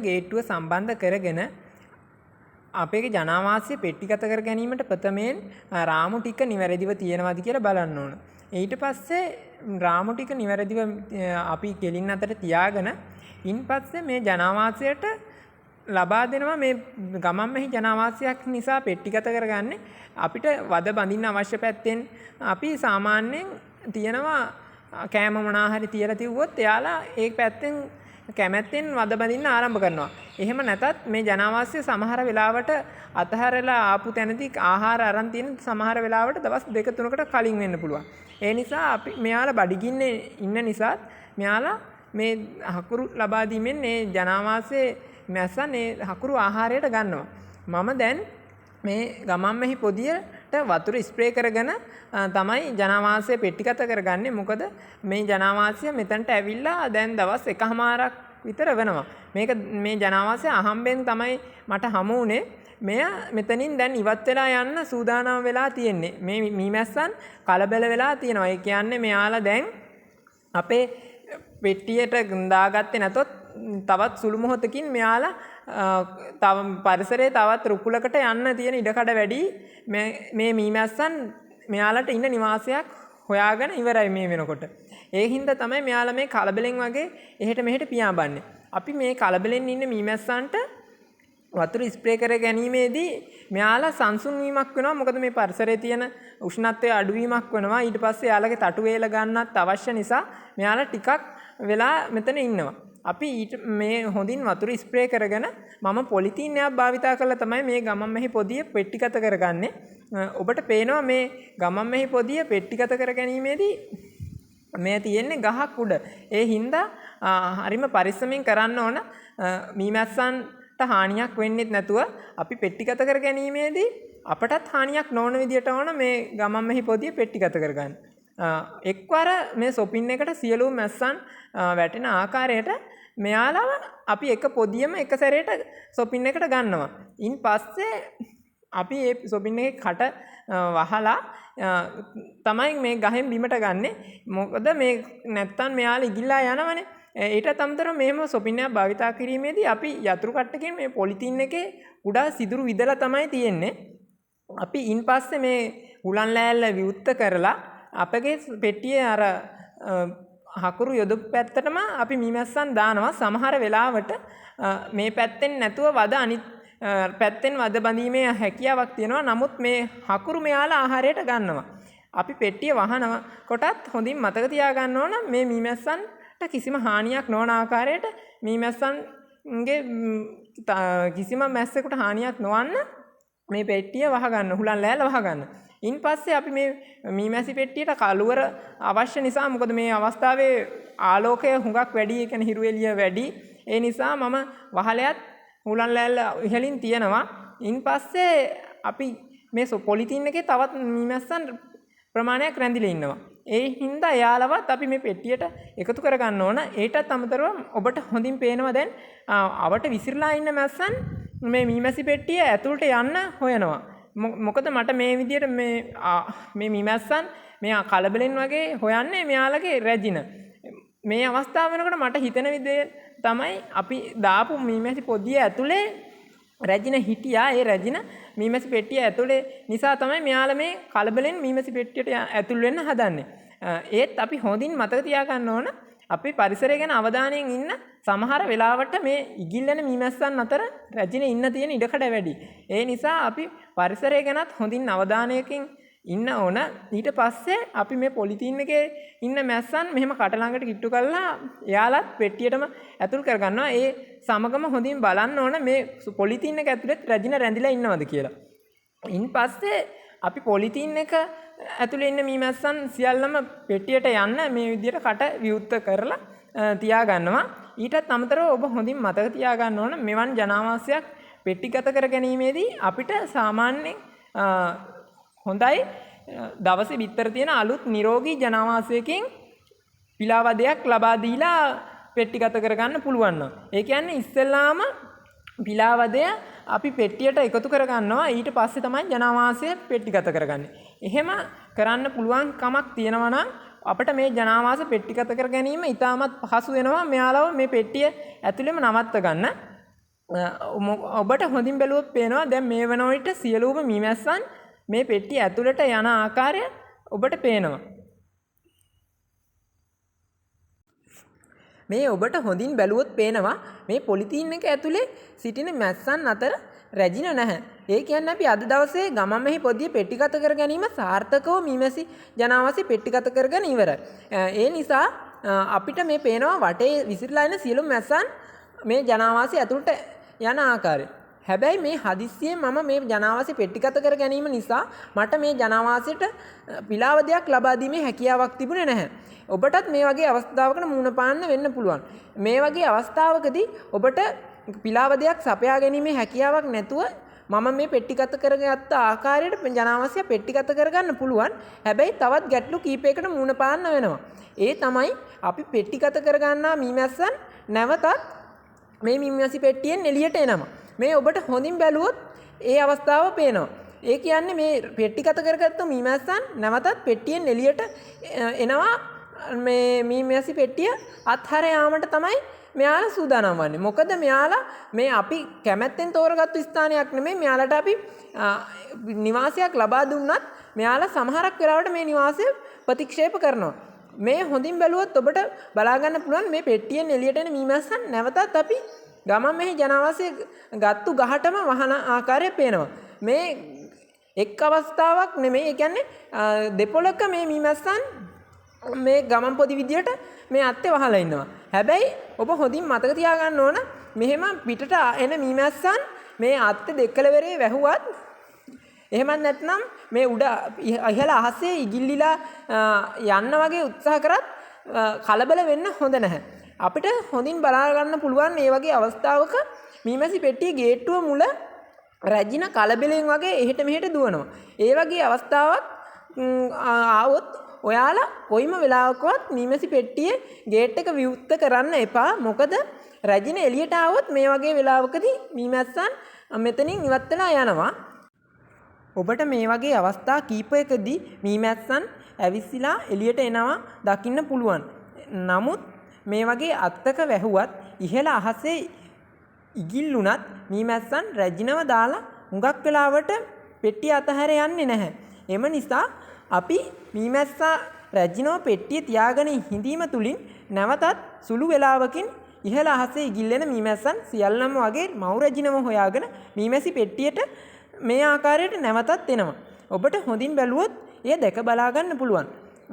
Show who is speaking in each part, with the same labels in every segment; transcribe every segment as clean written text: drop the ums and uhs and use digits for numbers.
Speaker 1: ගේට්ටුව සම්බන්ධ කරගෙන අපේ ජනාවාසය පෙට්ටිගත කර ගැනීමට ප්‍රථමයෙන් රාමු ටික නිවැරදිව තියෙනවද කියලා බලන්න ඕන. ඊට පස්සේ රාමු ටික නිවැරදිව අපි කෙලින් අතර තියාගෙන ඉන්පස්සේ මේ ජනාවාසයට ලබා දෙනවා. මේ ගමන්මහි ජනාවාසයක් නිසා පෙට්ටිගත කරගන්නේ අපිට වද බඳින්න අවශ්‍ය පැත්තෙන් අපි සාමාන්‍යයෙන් තියෙනවා කෑම මොනවා හරි තියලා තියුවොත් එයාලා ඒ පැත්තෙන් කැමැත්තෙන් වද බඳින්න ආරම්භ කරනවා. එහෙම නැතත් මේ ජනාවාසය සමහර වෙලාවට අතහැරලා ආපු තැනදී ආහාර අරන් තියෙන සමහර වෙලාවට දවස් 2-3කට කලින් වෙන්න පුළුවන්. ඒ නිසා අපි මෙයාලා බඩගින්නේ ඉන්න නිසා මෙයාලා මේ හකුරු ලබා දීමෙන් මේ ජනාවාසයේ මැස්සන් මේ හකුරු ආහාරයට ගන්නවා. මම දැන් මේ ගමන්මහි පොදියට වතුර ස්ප්‍රේ කරගෙන තමයි ජනාවාසය පෙට්ටිගත කරගන්නේ. මොකද මේ ජනාවාසය මෙතනට ඇවිල්ලා දැන් දවස් 1මාරක් විතර වෙනවා. මේ ජනාවාසය අහම්බෙන් තමයි මට හමු වුණේ. මෙය මෙතනින් දැන් ඉවත් වෙලා යන්න සූදානම් වෙලා තියෙන්නේ. මේ මීමැස්සන් කලබල වෙලා තියෙනවා. ඒ කියන්නේ මෙයාලා දැන් අපේ පෙට්ටියට දාගත්තේ නැතොත් තවත් සුළු මොහොතකින් මෙයාලා තව පරිසරයේ තවත් රුකුලකට යන්න තියෙන ඉඩකඩ වැඩි. මේ මීමැස්සන් මෙයාලට ඉන්න නිවාසයක් හොයාගෙන ඉවරයි මේ වෙනකොට. ඒ හින්දා තමයි මෙයාලා මේ කලබලෙන් වගේ එහෙට මෙහෙට පියාඹන්නේ. අපි මේ කලබලෙන් ඉන්න මීමැස්සන්ට වතුර ස්ප්‍රේ කර ගැනීමේදී මෙයාලා සංසුන් වීමක් වෙනවා. මොකද මේ පරිසරයේ තියෙන උෂ්ණත්වය අඩුවීමක් වෙනවා. ඊට පස්සේ යාළගේ තටු වේල ගන්නත් අවශ්‍ය නිසා මෙයාලා ටිකක් වෙලා මෙතන ඉන්නවා. අපි මේ හොඳින් වතුර ස්ප්‍රේ කරගෙන මම පොලිතීන් එකක් භාවිතා කරලා තමයි මේ ගමන්මහි පොදිය පෙට්ටිගත කරගන්නේ. ඔබට පේනවා මේ ගමන්මහි පොදිය පෙට්ටිගත කර ගැනීමේදී මේ තියෙන්නේ ගහක් උඩ. ඒ හින්දා හරිම පරිස්සමින් කරන්න ඕන. මීමැස්සන්ට හානියක් වෙන්නේ නැතුව අපි පෙට්ටිගත කර ගැනීමේදී අපටත් හානියක් නොවන විදියට ඕන මේ ගමන්මහි පොදිය පෙට්ටිගත කරගන්න. එක්වර මේ සොපින් එකට සියලුම මැස්සන් වැටෙන ආකාරයට මෙයාලව අපි එක පොදියම එක සැරේට සොපින් එකට ගන්නවා. ඉන් පස්සේ අපි ඒ සොපින් එකේ කට වහලා තමයි මේ ගහෙන් බිමට ගන්නෙ. මොකද මේ නැත්තම් මෙයාලා ඉගිල්ලා යනවනේ. ඊට අමතරව මේම සොපින් එකක් භාවිතා කිරීමේදී අපි යතුරු කට්ටකින් මේ පොලිතීන් එකේ උඩ සිදුරු විදලා තමයි තියෙන්නේ. අපි ඉන් පස්සේ මේ හුලන් ලෑල්ල විවුර්ත කරලා අපගේ පෙට්ටියේ අර හකුරු යොදපු පැත්තටම අපි මීමැස්සන් දානවා. සමහර වෙලාවට මේ පැත්තෙන් නැතුව වද අනිත් පැත්තෙන් වද බඳීමේ හැකියාවක් තියෙනවා. නමුත් මේ හකුරු මෙයාලා ආහාරයට ගන්නවා. අපි පෙට්ටිය වහනවා කොටත් හොඳින් මතක තියාගන්න ඕන මේ මීමැස්සන්ට කිසිම හානියක් නොවන ආකාරයට මීමැස්සන්ගේ කිසිම මැස්සෙකුට හානියක් නොවන්න මේ පෙට්ටිය වහගන්න, හුලන් ලෑල්ල වහගන්න. ඉන් පස්සේ අපි මේ මීමැසි පෙට්ටියට කළුවර අවශ්‍ය නිසා, මොකද මේ අවස්ථාවේ ආලෝකය හුඟක් වැඩි, ඒ කියන්නේ හිරු එළිය වැඩි. ඒ නිසා මම වහලයත් හුලන් ලෑල්ල ඉහළින් තියනවා. ඉන් පස්සේ අපි මේ පොලිතීන් එකේ තවත් මීමැස්සන් ප්‍රමාණයක් රැඳිලා ඉන්නවා. ඒ හින්දා එයාලවත් අපි මේ පෙට්ටියට එකතු කරගන්න ඕන. ඒටත් අමතරව ඔබට හොඳින් පේනවා දැන් අවට විසිරලා ඉන්න මැස්සන් මේ මීමැසි පෙට්ටිය ඇතුළට යන්න හොයනවා. මොකද මට මේ විදියට මේ මීමැස්සන් මේ කලබලෙන් වගේ හොයන්නේ මෙයාලගේ රැජින. මේ අවස්ථාව වෙනකොට මට හිතෙන විදිය තමයි අපි දාපු මීමැසි පොදිය ඇතුලේ රැජින හිටියා. ඒ රැජින මීමැසි පෙට්ටිය ඇතුලේ නිසා තමයි මෙයාලා මේ කලබලෙන් මීමැසි පෙට්ටියට ඇතුල් වෙන්න හදන්නේ. ඒත් අපි හොඳින් මතක තියාගන්න ඕන අපි පරිසරය ගැන අවධානයෙන් ඉන්න. සමහර වෙලාවට මේ ඉගිල්ලෙන මීමැස්සන් අතර රැජින ඉන්න තියෙන ඉඩකඩ වැඩි. ඒ නිසා අපි පරිසරය ගැනත් හොඳින් අවධානයකින් ඉන්න ඕන. ඊට පස්සේ අපි මේ පොලිතීන් එකේ ඉන්න මැස්සන් මෙහෙම කට ළඟට කිට්ටු කරලා එයාලත් පෙට්ටියටම ඇතුල් කරගන්නවා. ඒ සමගම හොඳින් බලන්න ඕන මේ පොලිතීන් එක ඇතුලේ රැජින රැඳිලා ඉන්නවද කියලා. ඉන් පස්සේ අපි පොලිතීන් එක ඇතුලේ ඉන්න මීමැස්සන් සියල්ලම පෙට්ටියට යන්න මේ විදිහට කට විවුර්ත කරලා තියාගන්නවා. ඊටත් අමතරව ඔබ හොඳින් මතක තියාගන්න ඕන මෙවන් ජනාවාසයක් පෙට්ටිගත කර ගැනීමේදී අපිට සාමාන්‍යයෙන් හොඳයි දවසේ විතර තියෙන අලුත් නිරෝගී ජනාවාසයකින් පිලාවදයක් ලබා දීලා පෙට්ටිගත කරගන්න පුළුවන්. ඒ කියන්නේ ඉස්සෙල්ලාම පිලාවදය අපි පෙට්ටියට එකතු කරගන්නවා. ඊට පස්සේ තමයි ජනාවාසය පෙට්ටිගත කරගන්නේ. එහෙම කරන්න පුළුවන් කමක් තියෙනවා නම් අපිට මේ ජනාවාස පෙට්ටිගත කර ගැනීම ඉතාමත් පහසු වෙනවා. මෙයාලව මේ පෙට්ටිය ඇතුළෙම නවත්ත ගන්න. ඔබට හොඳින් බැලුවොත් පේනවා දැන් මේ වන විට සියලුම මීමැස්සන් මේ පෙට්ටිය ඇතුළට යන ආකාරය ඔබට පේනවා. මේ ඔබට හොඳින් බැලුවොත් පේනවා මේ පොලිතීන් එක ඇතුලේ සිටින මැස්සන් අතර රැජින නැහැ. ඒ කියන්නේ අපි අද දවසේ ගමන්මෙහි පොදිය පෙට්ටිගත කර ගැනීම සාර්ථකව මීමැසි ජනාවාසය පෙට්ටිගත කරගෙන ඉවරයි. ඒ නිසා අපිට මේ පේනවා වටේ විසිරලා එන සියලු මැස්සන් මේ ජනාවාසය ඇතුළට යන ආකාරය. හැබැයි මේ හදිස්සියෙන් මම මේ ජනාවාසය පෙට්ටිගත කර ගැනීම නිසා මට මේ ජනාවාසයට පිලාවදයක් ලබා දීමේ හැකියාවක් තිබුණේ නැහැ. ඔබටත් මේ වගේ අවස්ථාවකට මුහුණ පාන්න වෙන්න පුළුවන්. මේ වගේ අවස්ථාවකදී ඔබට පිලාවදයක් සපයා ගැනීමේ හැකියාවක් නැතුව මම මේ පෙට්ටිගත කරගත්ත ආකාරයට ජනාවාසය පෙට්ටිගත කරගන්න පුළුවන්. හැබැයි තවත් ගැටලු කීපයකට මුහුණ පාන්න වෙනවා. ඒ තමයි අපි පෙට්ටිගත කරගන්නා මීමැස්සන් නැවතත් මේ මීමැසි පෙට්ටියෙන් එළියට එනවා. මේ ඔබට හොඳින් බැලුවොත් ඒ අවස්ථාව පේනවා. ඒ කියන්නේ මේ පෙට්ටිගත කරගත්ත මීමැස්සන් නැවතත් පෙට්ටියෙන් එළියට එනවා. මේ මීමැසි පෙට්ටිය අත්හැර යාමට තමයි මෙයාලා සූදානම් වන්නේ. මොකද මෙයාලා මේ අපි කැමැත්තෙන් තෝරගත්තු ස්ථානයක් නෙමෙයි. මෙයාලට අපි නිවාසයක් ලබා දුන්නත් මෙයාලා සමහරක් වෙලාවට මේ නිවාසය ප්‍රතික්ෂේප කරනවා. මේ හොඳින් බැලුවොත් ඔබට බලා ගන්න පුළුවන් මේ පෙට්ටියෙන් එළියට එන මීමැස්සන් නැවතත් අපි ගමන් මෙහි ජනාවාසය ගත්තු ගහටම වහන ආකාරය පේනවා. මේ එක් අවස්ථාවක් නෙමෙයි. ඒ කියන්නේ දෙපොලක මේ මීමැස්සන් මේ ගමන් පොදි විදියට මේ අත්තේ වහලා ඉන්නවා. හැබැයි ඔබ හොඳින් මතක තියාගන්න ඕන මෙහෙම පිටට එන මීමැස්සන් මේ අත්තේ දෙකලවරේ වැහුවත් එහෙමත් නැත්නම් මේ උඩ ඉහළ අහසේ ඉගිල්ලිලා යන්න වගේ උත්සාහ කරත් කලබල වෙන්න හොඳ නැහැ. අපිට හොඳින් බලා ගන්න පුළුවන් මේ වගේ අවස්ථාවක මීමැසි පෙට්ටියේ ගේට්ටුව මුල රැජින කලබලෙන් වගේ එහෙට මෙහෙට දුවනවා. ඒ වගේ අවස්ථාවක් ආවොත් ඔයාලා කොයිම වෙලාවකවත් මීමැසි පෙට්ටියේ ගේට් එක විවෘත කරන්න එපා. මොකද රැජින එළියට ආවොත් මේ වගේ වෙලාවකදී මීමැස්සන් මෙතනින් ඉවත් වෙලා යනවා. ඔබට මේ වගේ අවස්ථා කීපයකදී මීමැස්සන් ඇවිස්සලා එළියට එනවා දකින්න පුළුවන්. නමුත් මේ වගේ අත්තක වැහුවත් ඉහළ අහසේ ඉගිල්ලුණත් මීමැස්සන් රැජිනව දාලා හුඟක් වෙලාවට පෙට්ටිය අතහැර යන්නේ නැහැ. එම නිසා අපි මීමැස්සා රැජිනව පෙට්ටිය තියාගෙන හිඳීම තුලින් නැවතත් සුළු වේලාවකින් ඉහළ අහසේ ඉගිල්ලෙන මීමැස්සන් සියල්ලම වගේ මව් රැජිනව හොයාගෙන මීමැසි පෙට්ටියට මේ ආකාරයට නැවතත් එනවා. ඔබට හොඳින් බැලුවොත් එය දැක බලා ගන්න පුළුවන්.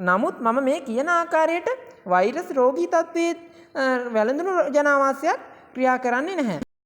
Speaker 1: නමුත් මම මේ කියන ආකාරයට වෛරස් රෝගී තත්ත්වයේ වැළඳුණු ජනාවාසයක් ක්‍රියා කරන්නේ නැහැ.